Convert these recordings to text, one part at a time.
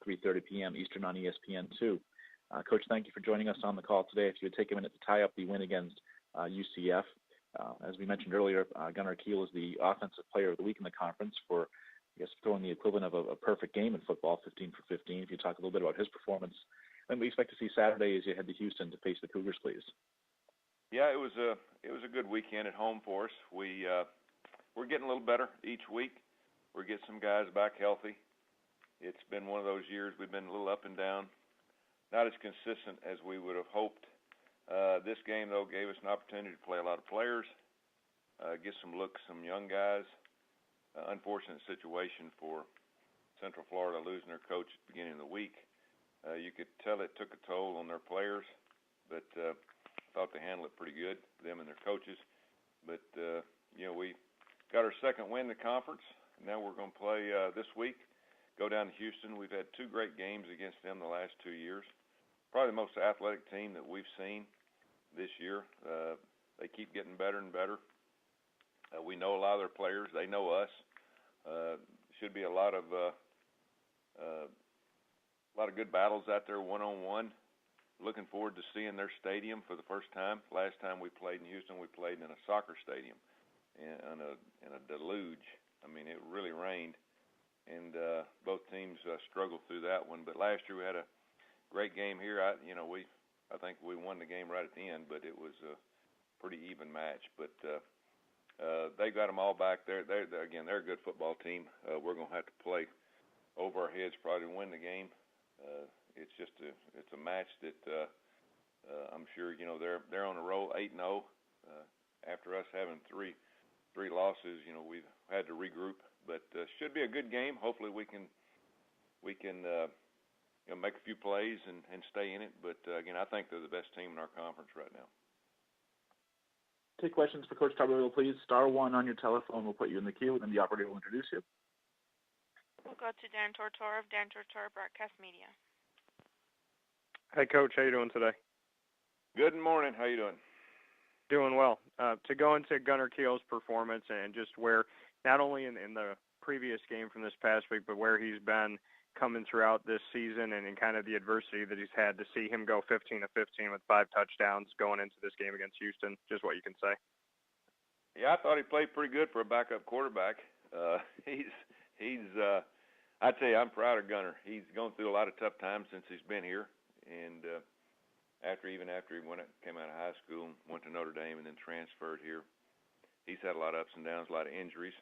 3:30 p.m. Eastern on ESPN2. Coach, thank you for joining us on the call today. If you would take a minute to tie up the win against UCF. As we mentioned earlier, Gunnar Kiel is the Offensive Player of the Week in the conference for, I guess, throwing the equivalent of a perfect game in football, 15 for 15. If you talk a little bit about his performance, and we expect to see Saturday as you head to Houston to face the Cougars, please. Yeah, it was a good weekend at home for us. We're getting a little better each week. We're getting some guys back healthy. It's been one of those years we've been a little up and down, not as consistent as we would have hoped. This game, though, gave us an opportunity to play a lot of players, get some looks, some young guys. Unfortunate situation for Central Florida losing their coach at the beginning of the week. You could tell it took a toll on their players, but thought they handled it pretty good, them and their coaches. But, we got our second win in the conference. Now we're going to play this week, go down to Houston. We've had two great games against them the last 2 years. Probably the most athletic team that we've seen this year. They keep getting better and better. We know a lot of their players. They know us. Should be a lot of good battles out there one-on-one. Looking forward to seeing their stadium for the first time. Last time we played in Houston, we played in a soccer stadium in a deluge. I mean, it really rained, and both teams struggled through that one. But last year we had a great game here. I think we won the game right at the end, but it was a pretty even match. But they got them all back there. They're a good football team. We're going to have to play over our heads probably to win the game. It's a match that I'm sure they're on a roll, 8-0. After us having three losses, we've had to regroup. But should be a good game. Hopefully we can make a few plays and stay in it. But again, I think they're the best team in our conference right now. Take questions for Coach Tuberville, please. *1 on your telephone will put you in the queue, and then the operator will introduce you. We'll go to Dan Tortora of Dan Tortora Broadcast Media. Hey, Coach. How you doing today? Good morning. How you doing? Doing well. To go into Gunnar Kiel's performance and just where, not only in the previous game from this past week, but where he's been coming throughout this season and in kind of the adversity that he's had, to see him go 15 of 15 with 5 touchdowns going into this game against Houston, just what you can say. Yeah, I thought he played pretty good for a backup quarterback. I tell you, I'm proud of Gunnar. He's gone through a lot of tough times since he's been here, and after he came out of high school and went to Notre Dame and then transferred here, he's had a lot of ups and downs, a lot of injuries.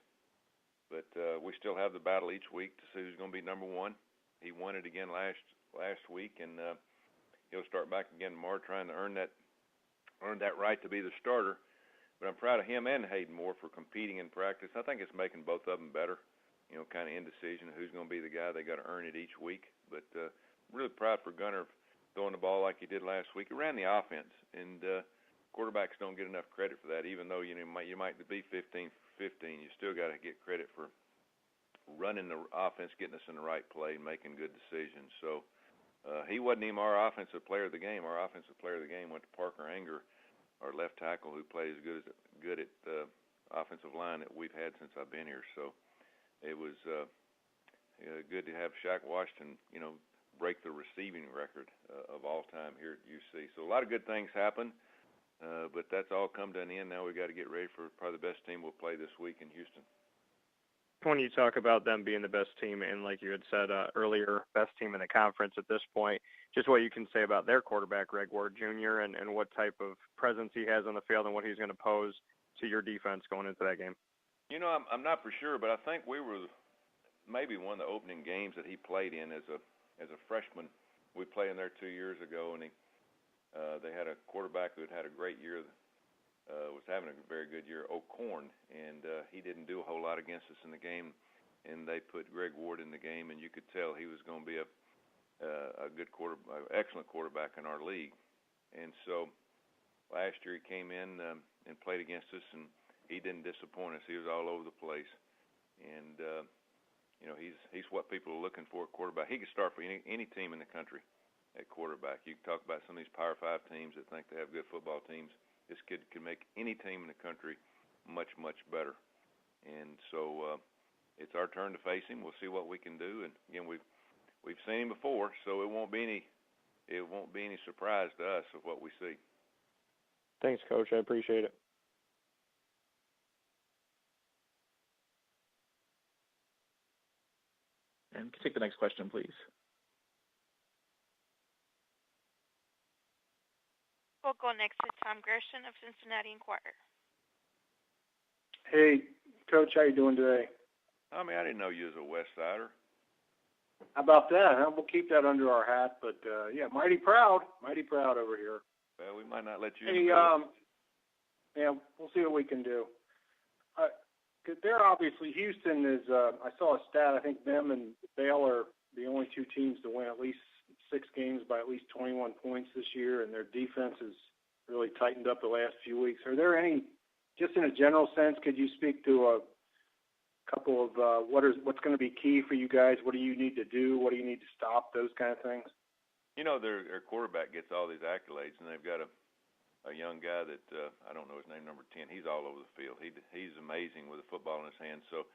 But we still have the battle each week to see who's going to be number one. He won it again last week, and he'll start back again tomorrow trying to earn that right to be the starter. But I'm proud of him and Hayden Moore for competing in practice. I think it's making both of them better, kind of indecision of who's going to be the guy. They got to earn it each week. But really proud for Gunnar throwing the ball like he did last week. He ran the offense, and quarterbacks don't get enough credit for that. Even though you might be 15 for 15, you still got to get credit for running the offense, getting us in the right play, and making good decisions. So he wasn't even our offensive player of the game. Our offensive player of the game went to Parker Anger, our left tackle, who plays good at the offensive line that we've had since I've been here. So it was good to have Shaq Washington, break the receiving record of all time here at UC. So a lot of good things happen, but that's all come to an end. Now we got to get ready for probably the best team we'll play this week in Houston. When you talk about them being the best team, and like you had said earlier, best team in the conference at this point, just what you can say about their quarterback, Greg Ward Jr., and what type of presence he has on the field and what he's going to pose to your defense going into that game. I'm not for sure, but I think we were maybe one of the opening games that he played in as a freshman. We played in there 2 years ago, and they had a quarterback who had a great year, was having a very good year, O'Corn, and he didn't do a whole lot against us in the game, and they put Greg Ward in the game, and you could tell he was going to be a good excellent quarterback in our league. And so last year he came in and played against us, and he didn't disappoint us. He was all over the place, and he's what people are looking for at quarterback. He could start for any team in the country at quarterback. You can talk about some of these Power 5 teams that think they have good football teams. This kid can make any team in the country much, much better. And so it's our turn to face him. We'll see what we can do. And, again, we we've seen him before, so it won't be any surprise to us of what we see. Thanks, Coach. I appreciate it. And take the next question, please. We'll go next to Tom Gershon of Cincinnati Enquirer. Hey, Coach, how you doing today? I mean, I didn't know you was a West Sider. How about that? Huh? We'll keep that under our hat, but yeah, mighty proud over here. Well, we might not let you. Hey, yeah, we'll see what we can do. They're obviously, Houston is. I saw a stat. I think them and Vail are the only two teams to win at least 6 games by at least 21 points this year, and their defense has really tightened up the last few weeks. Are there any, just in a general sense, could you speak to a couple of what's going to be key for you guys? What do you need to do? What do you need to stop? Those kind of things. You know, their quarterback gets all these accolades, and they've got a young guy that I don't know his name, number 10. He's all over the field. He's amazing with a football in his hands. So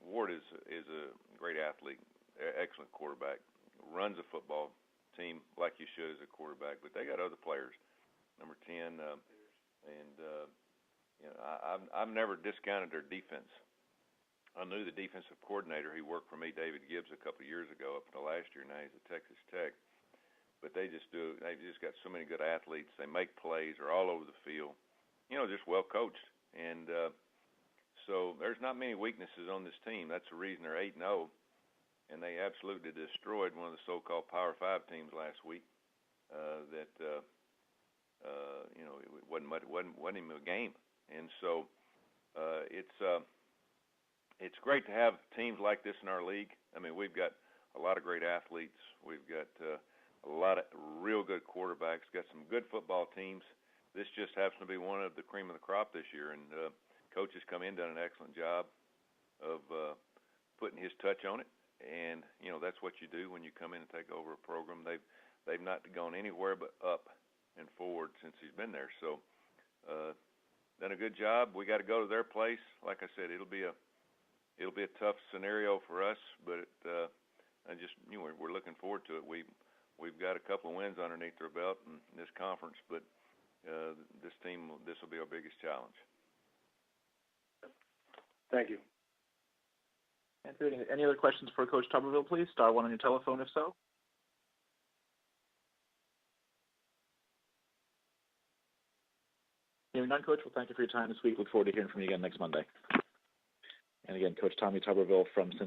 Ward is a great athlete, excellent quarterback, runs a football team like you should as a quarterback. But they got other players, number 10, you know, I've never discounted their defense. I knew the defensive coordinator. He worked for me, David Gibbs, a couple of years ago up until last year. Now he's at Texas Tech. But they've just got so many good athletes. They make plays. They're all over the field. You know, just well coached. And so there's not many weaknesses on this team. That's the reason they're 8-0. And they absolutely destroyed one of the so-called Power 5 teams last week. You know, it wasn't even a game. And so it's great to have teams like this in our league. I mean, we've got a lot of great athletes. We've got a lot of real good quarterbacks, got some good football teams. This just happens to be one of the cream of the crop this year, and Coach has come in, done an excellent job of putting his touch on it. And, you know, that's what you do when you come in and take over a program. They've not gone anywhere but up and forward since he's been there. So done a good job. We got to go to their place. Like I said, it'll be a tough scenario for us, but we're looking forward to it. We've got a couple of wins underneath their belt in this conference, but this will be our biggest challenge. Thank you. And any other questions for Coach Tuberville, please? Star 1 on your telephone, if so. Hearing none, Coach, well, thank you for your time this week. Look forward to hearing from you again next Monday. And again, Coach Tommy Tuberville from Cincinnati.